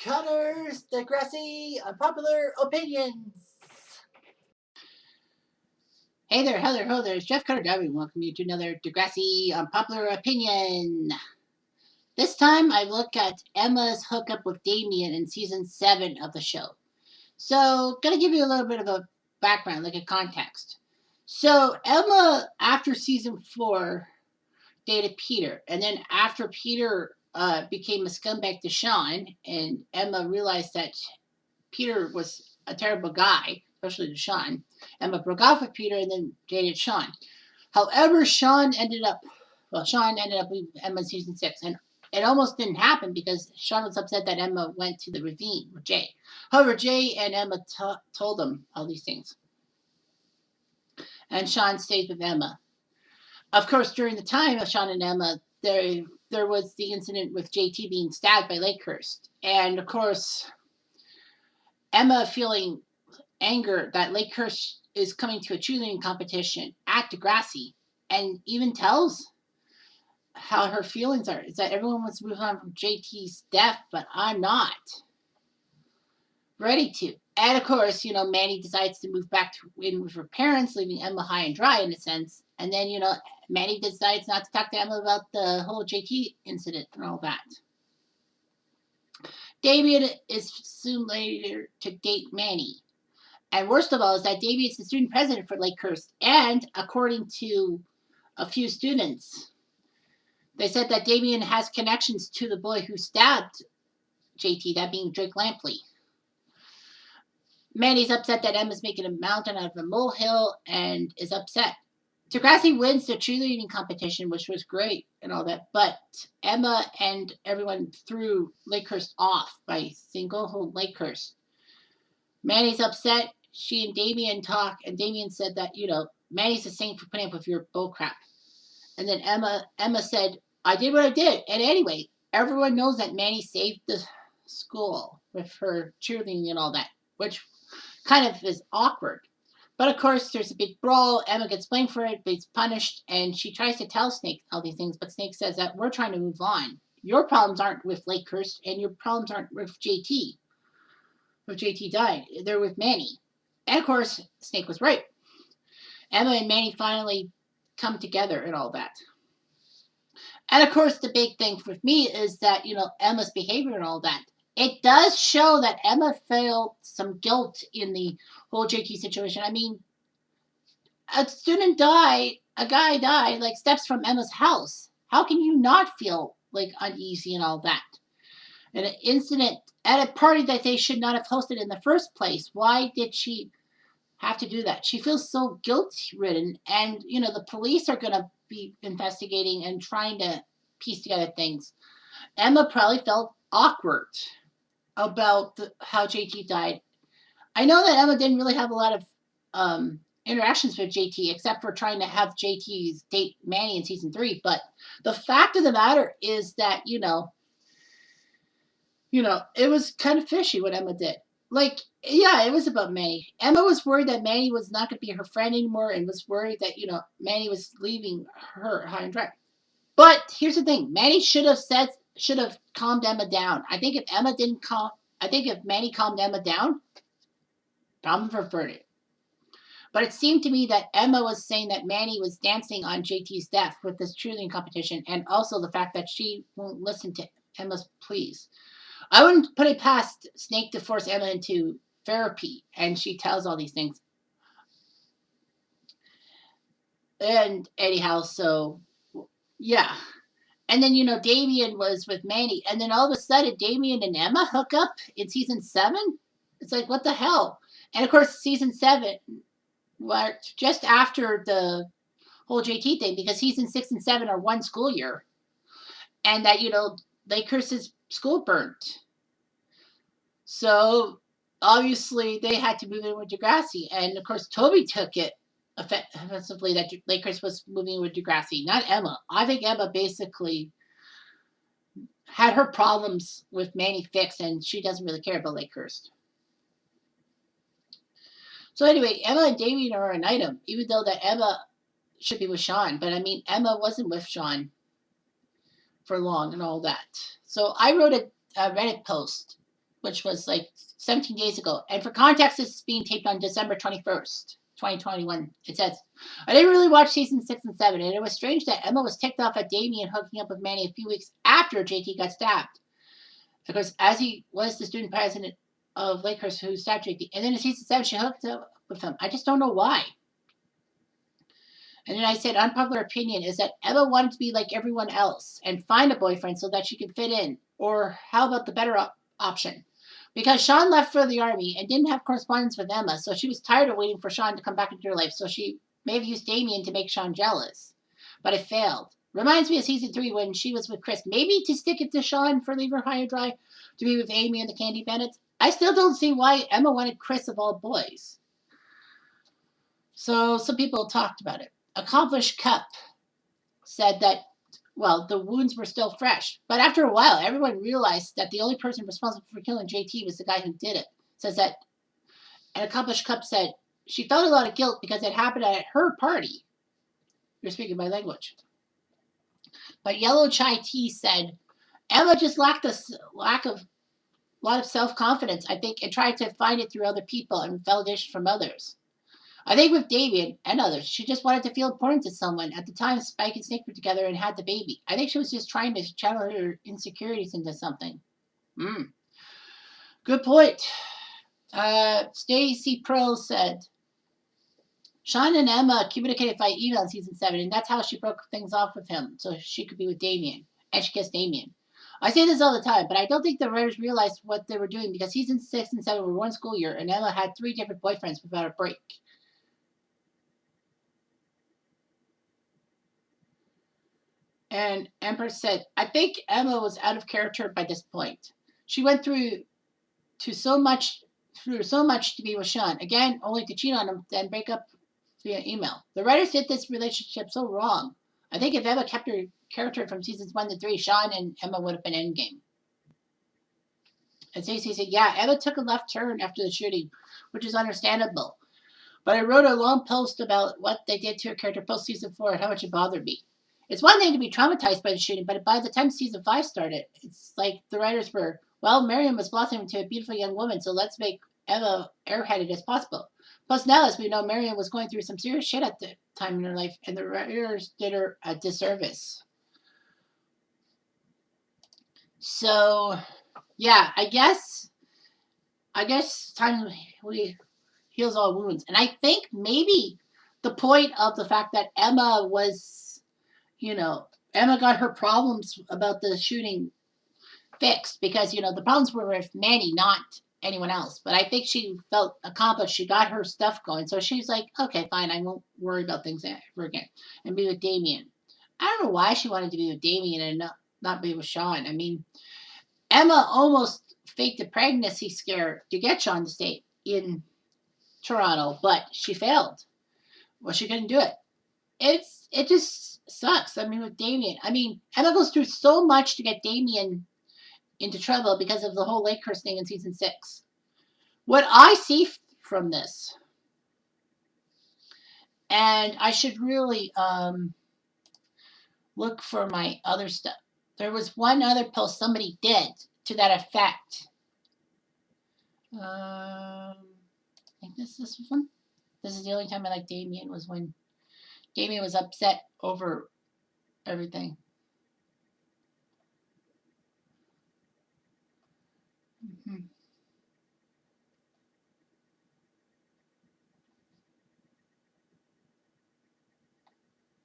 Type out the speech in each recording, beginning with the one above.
Cutter's Degrassi Unpopular Opinions. Hey there, hello there. It's Jeff Cutter Darwin. Welcome you to another Degrassi Unpopular Opinion. This time I look at Emma's hookup with Damien in season 7 of the show. So, gonna give you a little bit of a background, like a context. So, Emma, after season 4, dated Peter, and then after Peter became a scumbag to Sean, and Emma realized that Peter was a terrible guy, especially to Sean. Emma broke off with Peter and then dated Sean. However, Sean ended up with Emma in season 6, and it almost didn't happen because Sean was upset that Emma went to the ravine with Jay. However, Jay and Emma told him all these things, and Sean stayed with Emma. Of course, during the time of Sean and Emma, there was the incident with JT being stabbed by Lakehurst, and of course, Emma feeling anger that Lakehurst is coming to a cheerleading competition at Degrassi, and even tells how her feelings are. Is that everyone wants to move on from JT's death, but I'm not ready to. And of course, Manny decides to move back in with her parents, leaving Emma high and dry in a sense. And then, Manny decides not to talk to Emma about the whole JT incident and all that. Damien is soon later to date Manny. And worst of all is that Damien is the student president for Lakehurst. And according to a few students, they said that Damien has connections to the boy who stabbed JT, that being Drake Lampley. Manny's upset that Emma's making a mountain out of a molehill and is upset. Degrassi wins the cheerleading competition, which was great and all that, but Emma and everyone threw Lakehurst off by saying, "Go home, Lakehurst." Manny's upset. She and Damien talk, and Damien said that, Manny's a saint for putting up with your bullcrap. And then Emma said, "I did what I did." And anyway, everyone knows that Manny saved the school with her cheerleading and all that, which kind of is awkward. But of course, there's a big brawl. Emma gets blamed for it, but it's punished, and she tries to tell Snake all these things, but Snake says that we're trying to move on. Your problems aren't with Lakehurst, and your problems aren't with JT. If JT died, they're with Manny. And of course, Snake was right. Emma and Manny finally come together and all that. And of course, the big thing for me is that, Emma's behavior and all that. It does show that Emma felt some guilt in the whole JT situation. I mean, a guy died, like steps from Emma's house. How can you not feel like uneasy and all that? And an incident at a party that they should not have hosted in the first place. Why did she have to do that? She feels so guilt-ridden, and the police are going to be investigating and trying to piece together things. Emma probably felt awkward about how JT died. I know that Emma didn't really have a lot of interactions with JT, except for trying to have JT's date Manny in season 3. But the fact of the matter is that it was kind of fishy what Emma did. Like, yeah, it was about Manny. Emma was worried that Manny was not going to be her friend anymore, and was worried that Manny was leaving her high and dry. But here's the thing: Manny should have calmed Emma down. I think if Manny calmed Emma down, problem averted. But it seemed to me that Emma was saying that Manny was dancing on JT's death with this cheerleading competition, and also the fact that she won't listen to Emma's pleas. I wouldn't put it past Snake to force Emma into therapy, and she tells all these things. And anyhow, so yeah. And then, Damien was with Manny, and then all of a sudden, Damien and Emma hook up in season 7? It's like, what the hell? And of course, season 7, just after the whole JT thing, because season 6 and 7 are one school year, and that, Lakehurst's school burnt. So, obviously, they had to move in with Degrassi, and of course, Toby took it offensively that Lakehurst was moving with Degrassi, not Emma. I think Emma basically had her problems with Manny fixed, and she doesn't really care about Lakehurst. So anyway, Emma and Damien are an item, even though that Emma should be with Sean. But I mean, Emma wasn't with Sean for long and all that. So I wrote a Reddit post which was like 17 days ago. And for context, this is being taped on December 21st, 2021. It says, I didn't really watch season 6 and 7, and it was strange that Emma was ticked off at Damien hooking up with Manny a few weeks after JT got stabbed. Because as he was the student president of Lakehurst who stabbed JT, and then in season 7, she hooked up with him. I just don't know why. And then I said, unpopular opinion is that Emma wanted to be like everyone else and find a boyfriend so that she could fit in. Or how about the better option? Because Sean left for the army and didn't have correspondence with Emma, so she was tired of waiting for Sean to come back into her life, so she may have used Damien to make Sean jealous. But it failed. Reminds me of season 3 when she was with Chris. Maybe to stick it to Sean for Leave Her High and Dry to be with Amy and the Candy Bandits. I still don't see why Emma wanted Chris of all boys. So some people talked about it. Accomplished Cup said that, well, the wounds were still fresh. But after a while, everyone realized that the only person responsible for killing JT was the guy who did it. Says that, and Accomplished Cup said she felt a lot of guilt because it happened at her party. You're speaking my language. But Yellow Chai Tea said Emma just lacked a lot of self-confidence, I think, and tried to find it through other people and validation from others. I think with Damien and others, she just wanted to feel important to someone. At the time, Spike and Snake were together and had the baby. I think she was just trying to channel her insecurities into something. Good point. Stacy Pro said, Sean and Emma communicated via email in season 7, and that's how she broke things off with him, so she could be with Damien. And she kissed Damien. I say this all the time, but I don't think the writers realized what they were doing because season 6 and 7 were one school year, and Emma had 3 different boyfriends without a break. And Empress said, I think Emma was out of character by this point. She went through so much to be with Sean. Again, only to cheat on him, then break up via email. The writers did this relationship so wrong. I think if Emma kept her character from seasons 1 to 3, Sean and Emma would have been endgame. And Stacey said, yeah, Emma took a left turn after the shooting, which is understandable. But I wrote a long post about what they did to her character post season 4 and how much it bothered me. It's one thing to be traumatized by the shooting, but by the time season 5 started, it's like the writers were, well, Miriam was blossoming into a beautiful young woman, so let's make Emma airheaded as possible. Plus, now, as we know, Miriam was going through some serious shit at the time in her life, and the writers did her a disservice. So, yeah, I guess time heals all wounds. And I think maybe the point of the fact that Emma was, Emma got her problems about the shooting fixed because, the problems were with Manny, not anyone else. But I think she felt accomplished. She got her stuff going. So she's like, okay, fine, I won't worry about things ever again and be with Damien. I don't know why she wanted to be with Damien and not be with Sean. I mean, Emma almost faked a pregnancy scare to get Sean to stay in Toronto, but she failed. Well, she couldn't do it. It just sucks. I mean, with Damien. I mean, Emma goes through so much to get Damien into trouble because of the whole Lakehurst thing in season 6. What I see from this, and I should really look for my other stuff. There was one other post somebody did to that effect. I think this one. This is the only time I like Damien was when Damien was upset over everything.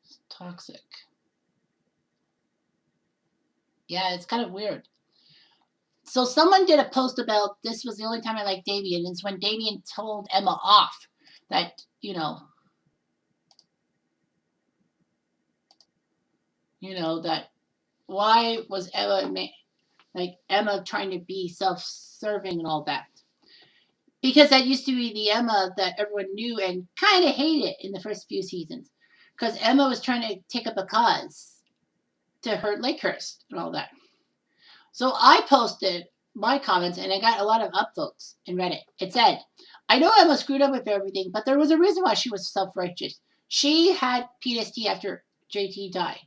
It's toxic. Yeah, it's kind of weird. So someone did a post about this was the only time I liked Damien. It's when Damien told Emma off that, that why was Emma trying to be self-serving and all that. Because that used to be the Emma that everyone knew and kind of hated in the first few seasons. Because Emma was trying to take up a cause to hurt Lakehurst and all that. So I posted my comments and I got a lot of upvotes in Reddit. It said, I know Emma screwed up with everything, but there was a reason why she was self-righteous. She had PTSD after JT died.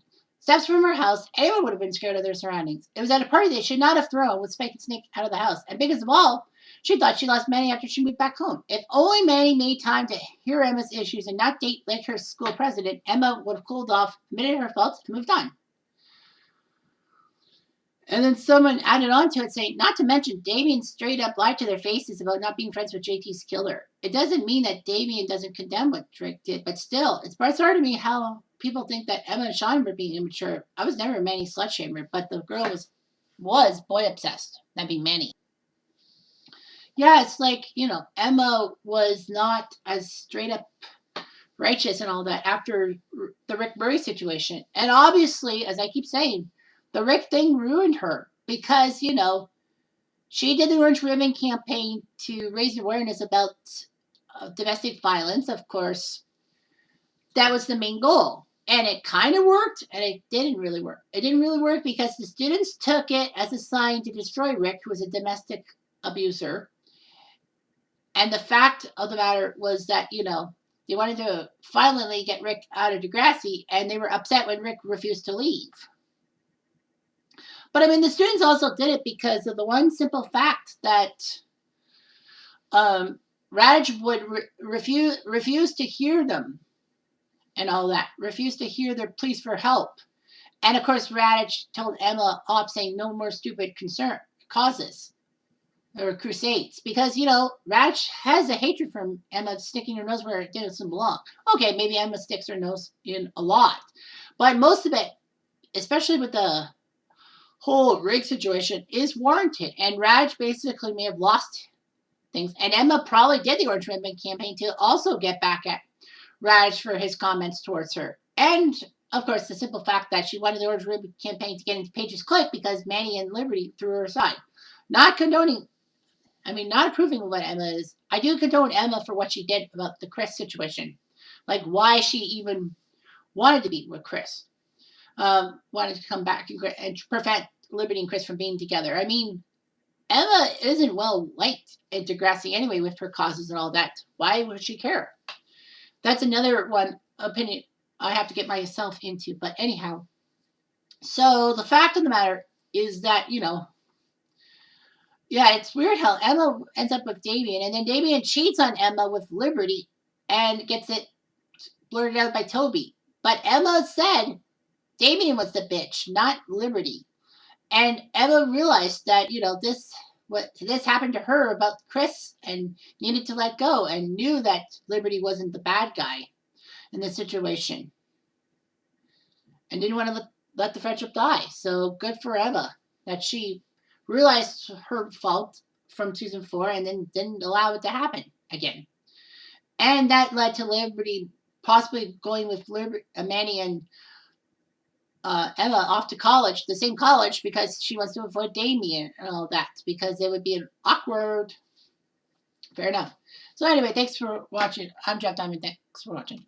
steps from her house. Anyone would have been scared of their surroundings. It was at a party they should not have thrown with Spike and Snake out of the house. And biggest of all, she thought she lost Manny after she moved back home. If only Manny made time to hear Emma's issues and not date Lakehurst school president, Emma would have cooled off, admitted her faults, and moved on. And then someone added on to it saying, not to mention, Damien straight up lied to their faces about not being friends with JT's killer. It doesn't mean that Damien doesn't condemn what Drake did, but still, it's bizarre to me how people think that Emma and Sean were being immature. I was never Manny slut shamer, but the girl was boy obsessed. That'd be Manny. Yeah, it's like, Emma was not as straight up righteous and all that after the Rick Murray situation. And obviously, as I keep saying, the Rick thing ruined her because, she did the Orange Ribbon campaign to raise awareness about domestic violence. Of course, that was the main goal. And it kind of worked, and it didn't really work. It didn't really work because the students took it as a sign to destroy Rick, who was a domestic abuser. And the fact of the matter was that, they wanted to violently get Rick out of Degrassi, and they were upset when Rick refused to leave. But, the students also did it because of the one simple fact that Radich would refuse to hear them and all that, refuse to hear their pleas for help. And, of course, Radich told Emma off saying no more stupid causes or crusades because, Radich has a hatred for Emma sticking her nose where it doesn't belong. Okay, maybe Emma sticks her nose in a lot. But most of it, especially with the whole Rick situation, is warranted. And Radich basically may have lost things. And Emma probably did the Orange Ribbon campaign to also get back at Radich for his comments towards her. And, of course, the simple fact that she wanted the Orange Ribbon campaign to get into Paige's clique because Manny and Liberty threw her aside. Not approving of what Emma is. I do condone Emma for what she did about the Chris situation. Like, why she even wanted to be with Chris. Wanted to come back and prevent Liberty and Chris from being together. Emma isn't well liked in Degrassi anyway with her causes and all that. Why would she care? That's another opinion I have to get myself into. But anyhow, so the fact of the matter is that, it's weird how Emma ends up with Damien, and then Damien cheats on Emma with Liberty and gets it blurted out by Toby. But Emma said Damien was the bitch, not Liberty. And Emma realized that, this happened to her about Chris and needed to let go and knew that Liberty wasn't the bad guy in the situation. And didn't want to let the friendship die. So good for Emma that she realized her fault from season 4 and then didn't allow it to happen again. And that led to Liberty possibly going with Manny and Emma off to college, the same college, because she wants to avoid Damien and all that, because it would be awkward. Fair enough. So anyway, thanks for watching. I'm Jeff Diamond. Thanks for watching.